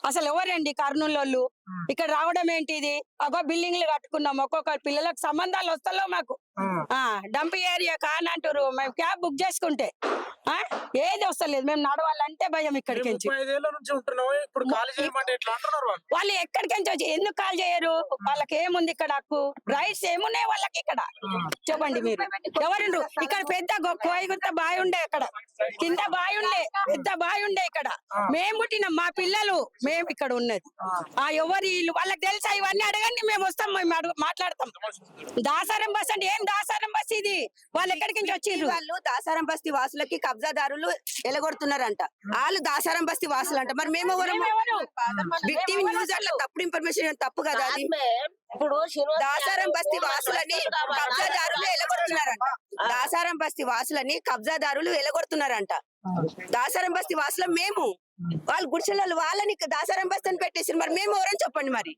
అసలు ఎవరండి కర్నూలు ఇక్కడ రావడం ఏంటిది? అగో బిల్డింగ్లు కట్టుకున్నాం, ఒక్కొక్క పిల్లలకు సంబంధాలు వస్తలేవు మాకు. డంప్ ఏరియా కానంటారు, మేము క్యాబ్ బుక్ చేసుకుంటే ఏది వస్తలేదు. మేము నడవాలంటే భయం. ఇక్కడికి వాళ్ళు ఎక్కడికి వచ్చి ఎందుకు కాల్ చేయరు? వాళ్ళకి ఏముంది ఇక్కడ హక్కు? రైట్స్ ఏమున్నాయి వాళ్ళకి ఇక్కడ? చెప్పండి మీరు. ఎవరు ఇక్కడ? పెద్ద కోయిగుంత బావి ఉండే, అక్కడ కింద బావి ఉండే, పెద్ద బావి ఉండే. ఇక్కడ మేము పుట్టినాం, మా పిల్లలు మేము ఇక్కడ ఉన్నది. ఎవరు వీళ్ళు? వాళ్ళకి తెలుసా? ఇవన్నీ అడగండి, మేము వస్తాం, మేము మాట్లాడతాం. దాసారం బస్ అంటే ఏం దాసారం బస్ ఇది? వాళ్ళు ఎక్కడికి నుంచి వచ్చిర్రు? వాళ్ళు దాసారం బస్తీ వాసులకి కబ్జాదారులు ఎలగొడుతున్నారంట. వాళ్ళు దాసారం బస్తీ వాసులు అంట. మరి మేము విక్టిమ్ న్యూస్ అట్లా తప్పుడు ఇన్ఫర్మేషన్ తప్పు కదా అది. దాసారం బస్తీ వాసులని కబ్జాదారులు ఎలగొడుతున్నారంట. దాసారం బస్తీ వాసులని కబ్జాదారులు ఎలగొడుతున్నారంట. దాసారం బస్తీ వాసుల మేము, వాళ్ళు గుడిసెల వాళ్ళని దాసారం బస్తీ అని పెట్టేసి మరి మేము ఎవరని చెప్పండి మరి.